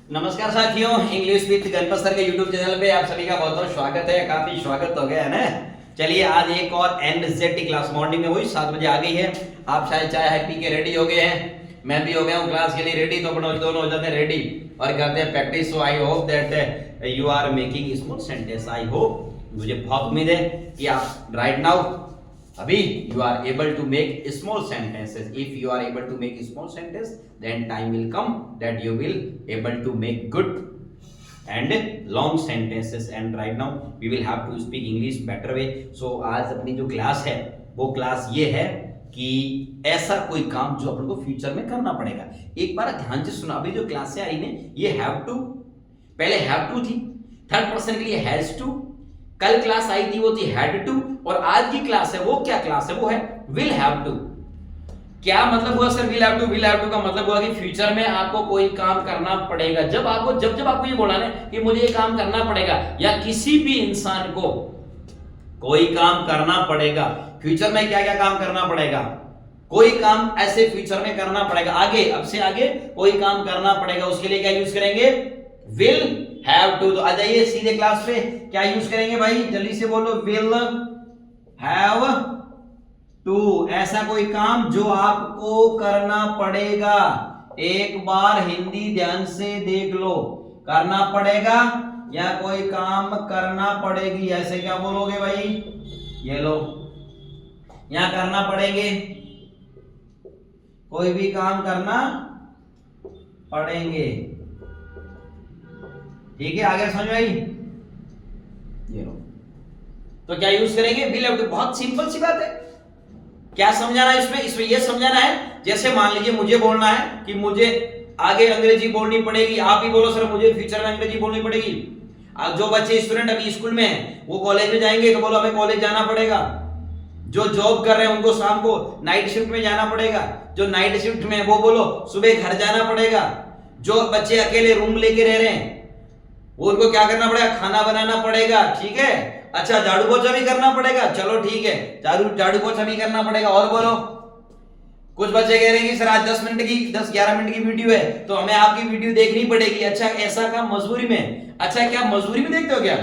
नमस्कार साथियों, English with Ganpat sir के यूट्यूब चैनल पे आप सभी का बहुत बहुत स्वागत है। काफी स्वागत हो गया है ना। चलिए आज एक और एनजेड क्लास मॉर्निंग में वही 7 बजे आ गई है। आप शायद चाय है पी के रेडी हो गए हैं, मैं भी हो गया हूँ क्लास के लिए रेडी। तो अपन दोनों हो जाते हैं रेडी और करते हैं practice. So I hope that you are making small sentence. I hope, मुझे बहुत उम्मीद है कि आप राइट नाउ अभी you are able to make small sentences. If you are able to make small sentence, then time will come that you will able to make good and long sentences. And right now we will have to speak English better way. So आज अपनी जो class है वो class ये है कि ऐसा कोई काम जो अपन को फ्यूचर में करना पड़ेगा। एक बार ध्यान से सुना, अभी जो क्लासें आई ने ये हैव टू, पहले हैव टू थी, थर्ड पर्सन के लिए हैज टू, कल क्लास आई थी वो थी हैड टू, और आज की क्लास है वो क्या क्लास है, वो है विल हैव टू। क्या मतलब हुआ sir will have to? Will have to का मतलब हुआ कि फ्यूचर में आपको कोई काम करना पड़ेगा। जब आपको ये बोला ना कि मुझे ये काम करना पड़ेगा, या किसी भी इंसान को कोई काम करना पड़ेगा, फ्यूचर में क्या क्या काम करना पड़ेगा, कोई काम ऐसे फ्यूचर में करना पड़ेगा, आगे अब से आगे कोई काम करना पड़ेगा, उसके लिए क्या यूज करेंगे? Will have to. तो आ जाइए सीधे क्लास पे, क्या यूज करेंगे भाई, जल्दी से बोलो। विल हैव टू, ऐसा कोई काम जो आपको करना पड़ेगा। एक बार हिंदी ध्यान से देख लो, करना पड़ेगा या कोई काम करना पड़ेगी, ऐसे क्या बोलोगे भाई? ये लो, यहां करना पड़ेंगे, कोई भी काम करना पड़ेंगे। ठीक है, आगे समझ में आई? ये लो, तो क्या यूज करेंगे? Will have to. बहुत सिंपल सी बात है। क्या समझाना है इसमें? इसमें यह समझाना है, जैसे मान लीजिए मुझे बोलना है कि मुझे आगे अंग्रेजी बोलनी पड़ेगी, आप ही बोलो सर मुझे फ्यूचर में अंग्रेजी बोलनी पड़ेगी। अब जो बच्चे स्टूडेंट अभी स्कूल में हैं वो कॉलेज में जाएंगे तो बोलो हमें कॉलेज जाना पड़ेगा। जो जॉब कर रहे हैं उनको शाम को नाइट शिफ्ट में जाना पड़ेगा। जो नाइट शिफ्ट में वो बोलो सुबह घर जाना पड़ेगा। जो बच्चे अकेले रूम लेके रह रहे हैं वो उनको क्या करना पड़ेगा? खाना बनाना पड़ेगा। ठीक है, अच्छा झाड़ू पोछा भी करना पड़ेगा, चलो ठीक है, झाड़ू पोछा भी करना पड़ेगा। और बोलो, कुछ बच्चे कह रहे हैं कि सर आज 10-11 मिनट की वीडियो है तो हमें आपकी वीडियो देखनी पड़ेगी। अच्छा, ऐसा काम मजबूरी में? अच्छा, क्या मजबूरी में देखते हो क्या?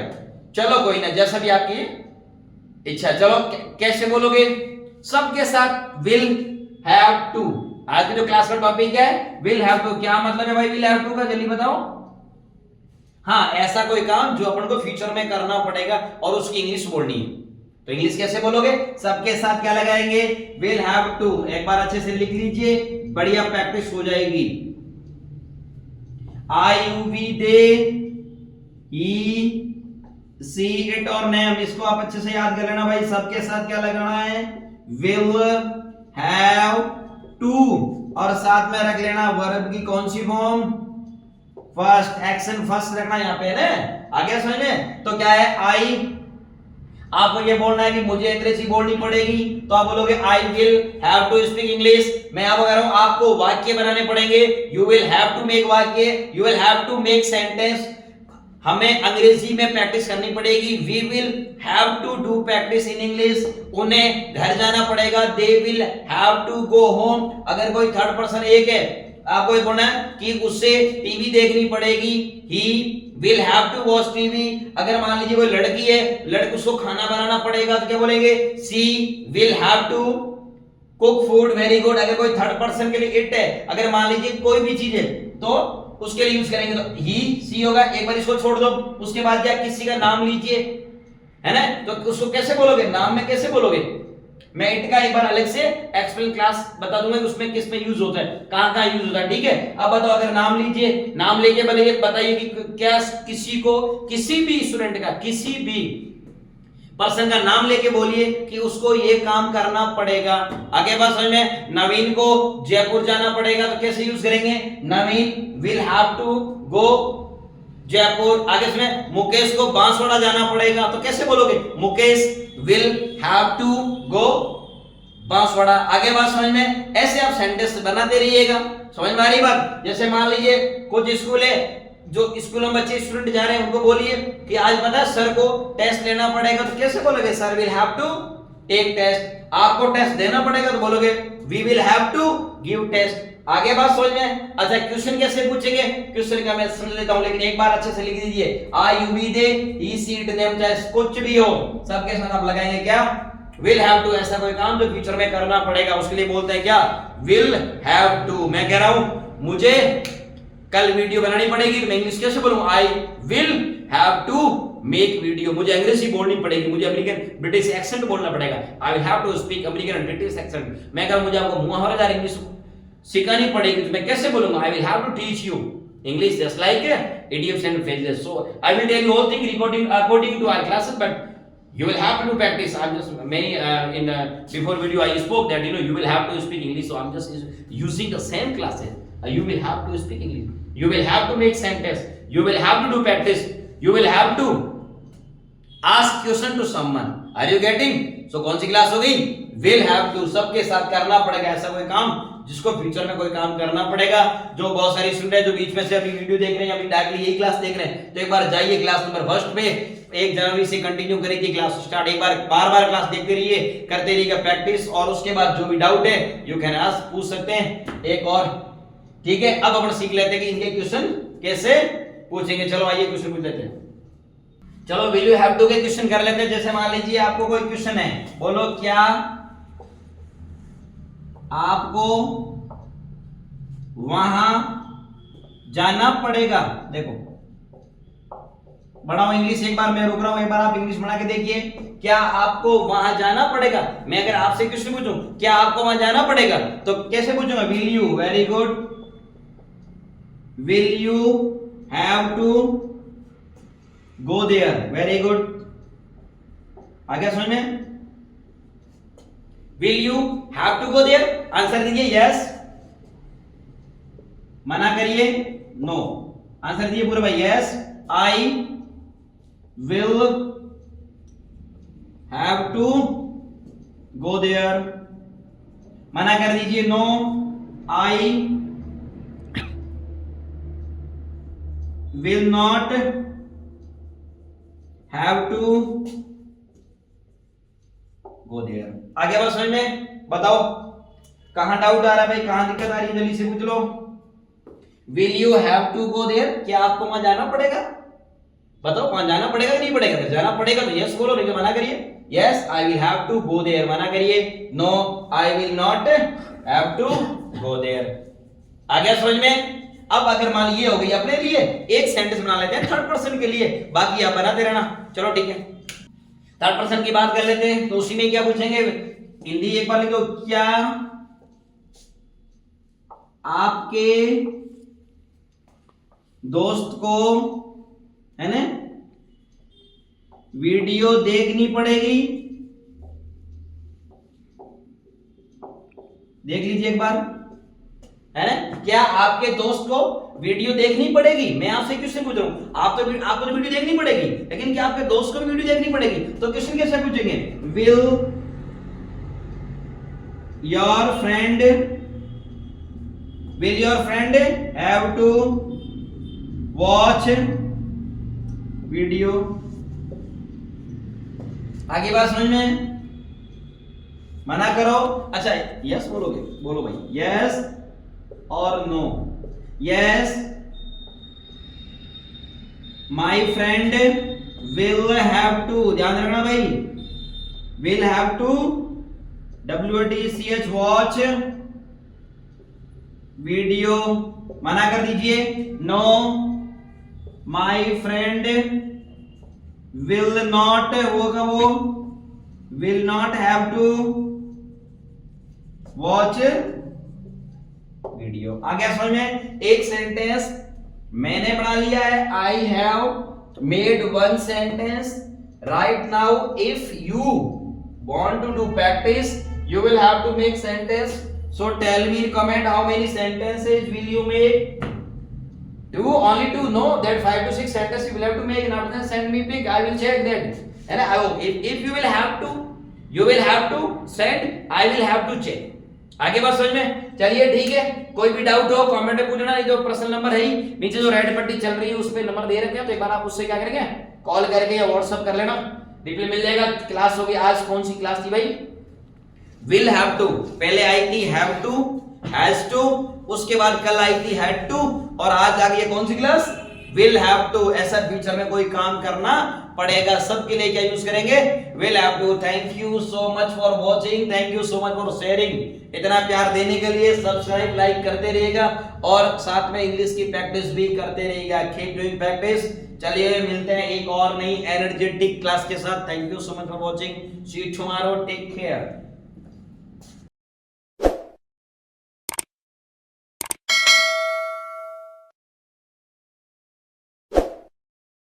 चलो कोई ना, जैसा भी आपकी इच्छा। चलो कैसे बोलोगे? सबके साथ विल हैव टू। आज की जो क्लास का टॉपिक है विल हैव टू। क्या मतलब है भाई विल हैव टू का, जल्दी बताओ। हाँ, ऐसा कोई काम जो अपन को फ्यूचर में करना पड़ेगा और उसकी इंग्लिश बोलनी है। तो इंग्लिश कैसे बोलोगे? सबके साथ क्या लगाएंगे? Will have to. एक बार अच्छे से लिख लीजिए, बढ़िया प्रैक्टिस हो जाएगी। I you we they he she it और नेम, इसको आप अच्छे से याद कर लेना भाई। सबके साथ क्या लगाना है? विल हैव टू, और साथ में रख लेना वर्ब की कौन सी फॉर्म? फर्स्ट। एक्शन फर्स्ट रखना यहाँ पे ना। आगे समझ में? तो क्या है? आई, आपको ये बोलना है कि मुझे अंग्रेजी बोलनी पड़ेगी तो आप बोलोगे I will have to speak English. मैं आप कह रहा हूं आपको वाक्य बनाने पड़ेंगे। You will have to make वाक्य, you will have to make sentence. हमें अंग्रेजी में प्रैक्टिस करनी पड़ेगी। We will have to do practice in English. उन्हें घर जाना पड़ेगा। They will have to go home. अगर कोई थर्ड पर्सन एक है, आपको ये बोलना है कि उससे टीवी देखनी पड़ेगी। He will have to watch TV. अगर मान लीजिए कोई लड़की है, लड़की उसको खाना बनाना पड़ेगा तो क्या बोलेंगे? She will have to cook food. Very good. अगर कोई थर्ड पर्सन के लिए इट है, अगर मान लीजिए कोई भी चीज है तो उसके लिए यूज करेंगे तो ही सी होगा। एक बार इसको छोड़ दो, उसके बाद क्या किसी का नाम लीजिए, है ना, तो उसको कैसे बोलोगे? नाम में कैसे बोलोगे? मैं इट का एक बार अलग से एक्सप्लेन क्लास बता दूंगा कि उसमें किस में यूज होता है, कहां यूज होता है। ठीक है, अब बताओ, अगर नाम लीजिए, नाम लेके बताइए कि क्या किसी को, किसी भी स्टूडेंट का, किसी भी पर्सन का नाम लेके बोलिए कि उसको ये काम करना पड़ेगा। आगे बात समझ में? नवीन को जयपुर जाना पड़ेगा तो कैसे यूज करेंगे? Naveen will have to go Jaipur. आगे इसमें मुकेश को बांसवाड़ा जाना पड़ेगा तो कैसे बोलोगे? Mukesh will have to go Banswara. आगे बात समझ में? ऐसे आप सेंटेंस बनाते रहिएगा। समझ में आ रही बात? जैसे मान लीजिए कुछ स्कूल है, जो स्कूल में बच्चे स्टूडेंट जा रहे हैं उनको बोलिए कि आज पता है सर को टेस्ट लेना पड़ेगा तो कैसे बोलोगे? Sir will have to take test, आपको टेस्ट देना पड़ेगा तो बोलोगे we will have to give test. आगे बात समझ में? अच्छा क्वेश्चन कैसे पूछेंगे, क्वेश्चन का मैं समझ लेता हूं, लेकिन एक बार अच्छे से लिख दीजिए, I you we they he she it them, चाहे कुछ भी हो सबके साथ आप लगाएंगे क्या, विल हैव टू। ऐसा कोई काम जो फ्यूचर में करना पड़ेगा उसके लिए बोलते हैं क्या, विल हैव टू। मैं कह रहा हूं मुझे कल वीडियो बनानी पड़ेगी तो मैं इंग्लिश कैसे बोलूंगा, I will have to make video. मुझे अंग्रेजी बोलनी पड़ेगी, मुझे अमेरिकन ब्रिटिश एक्सेंट बोलना पड़ेगा, I will have to speak American and British accent. मैं कह रहा हूं मुझे आपको मुहावरेदार इंग्लिश सिखानी पड़ेगी तो मैं कैसे बोलूंगा, I will have to teach you English just like idioms and phrases. So I will tell you whole thing according to our classes, but you will have to practice. I'm just in before video I spoke that you will have to speak English. So I'm just using the same classes. You will have to speak English. You will have to make sentence. You will have to do practice. You will have to ask question to someone. Are you getting? So कौन सी class हो गई, will have to, सबके साथ करना पड़ेगा ऐसा कोई काम जिसको फ्यूचर में कोई काम करना पड़ेगा। जो बहुत सारी स्टूडेंट है जो बीच में से अभी वीडियो देख रहे हैं, अभी डायरेक्टली यही क्लास देख रहे हैं, तो एक बार जाइए क्लास नंबर फर्स्ट पे, 1 जनवरी से कंटिन्यू करेगी क्लास स्टार्ट। एक बार बार क्लास देखते रहिए, करते रहिएगा प्रैक्टिस, और उसके बाद जो भी डाउट है यू कैन आस्क, पूछ सकते हैं एक और, ठीक है। अब अपन सीख लेते हैं कि इनके क्वेश्चन कैसे पूछेंगे। चलो आइए क्वेश्चन पूछ लेते हैं। चलो विल यू हैव टू के क्वेश्चन कर लेते हैं। जैसे मान लीजिए आपको कोई क्वेश्चन है, बोलो क्या आपको वहां जाना पड़ेगा। देखो बढ़ाओ इंग्लिश, एक बार मैं रुक रहा हूं, एक बार आप इंग्लिश बना के देखिए। क्या आपको वहां जाना पड़ेगा। मैं अगर आपसे क्वेश्चन पूछूं क्या आपको वहां जाना पड़ेगा तो कैसे पूछूंगा, will you, very good, will you have to go there, very good. आगे समझ में, will you have to go there, answer दीजिए यस, मना करिए नो, आंसर दीजिए पूरा भाई, yes I will have to go there, मना कर दीजिए no I will not have to go there. आगे बात समझ में, बताओ कहां डाउट आ रहा है भाई, कहां दिक्कत आ रही है, जल्दी से पूछ लो। Will you have to go there, क्या आपको वहां जाना पड़ेगा, बताओ वहां जाना पड़ेगा कि नहीं पड़ेगा। अगर जाना पड़ेगा तो यस बोलो, नहीं तो मना करिए, yes I will have to go there, मना करिए no I will not have to go there. आ गया समझ में। अब अगर मान ये हो गई अपने लिए, एक सेंटेंस बना लेते हैं थर्ड पर्सन के लिए, बाकी आप बनाते रहना। चलो ठीक है, थर्ड पर्सन की बात कर लेते हैं, तो उसी में क्या पूछेंगे, हिंदी एक बार लिखो, क्या आपके दोस्त को, है ना, वीडियो देखनी पड़ेगी, देख लीजिए एक बार, है ना, क्या आपके दोस्त को वीडियो देखनी पड़ेगी। मैं आपसे क्वेश्चन पूछ रहा हूं, आपको तो वीडियो देखनी पड़ेगी, लेकिन क्या आपके दोस्त को भी वीडियो देखनी पड़ेगी। तो क्वेश्चन कैसे पूछेंगे, will your friend have to watch video. आगे बात समझ में, मना करो, अच्छा यस बोलोगे, बोलो भाई यस और no. Yes my friend will have to, ध्यान रखना भाई, will have to WATCH watch video, मना कर दीजिए no my friend will not, वो will not have to watch video. आ गया समझ में। एक सेंटेंस मैंने बना लिया है, I have made one sentence. Right now if you want to do practice you will have to make sentence. So tell me in comment how many sentences will you make. Do only to know that 5 to 6 sentences you will have to make, and after that send me pic, I will check that. And I hope if you will have to, you will have to send, I will have to check. आगे बात समझ में। चलिए ठीक है, कोई भी doubt हो कमेंट में पूछना, नहीं जो पर्सनल नंबर है ही नीचे जो रेड पट्टी चल रही है उस पे नंबर दे रखे हैं, तो एक बार आप उससे क्या करेंगे, कॉल करके या व्हाट्सएप कर लेना। रिप्ले मिल जाएगा। क्लास होगी आज, कौन सी क्लास थी भाई? विल हैव टू, पहले आई थी हैव टू, हैज टू, उसके बाद कल आई थी हैड टू, और आज आ गई है कौन सी क्लास? Will have to. ऐसा फ्यूचर में कोई काम करना पड़ेगा, सबके लिए क्या यूज करेंगे? Will have to. Thank you so much for watching, thank you so much for sharing. इतना प्यार देने के लिए सब्सक्राइब लाइक करते रहिएगा और साथ में इंग्लिश की प्रैक्टिस भी करते रहिएगा। Keep doing practice. चलिए मिलते हैं एक और नई एनर्जेटिक क्लास के साथ। Thank you so much for watching, see you tomorrow, take care.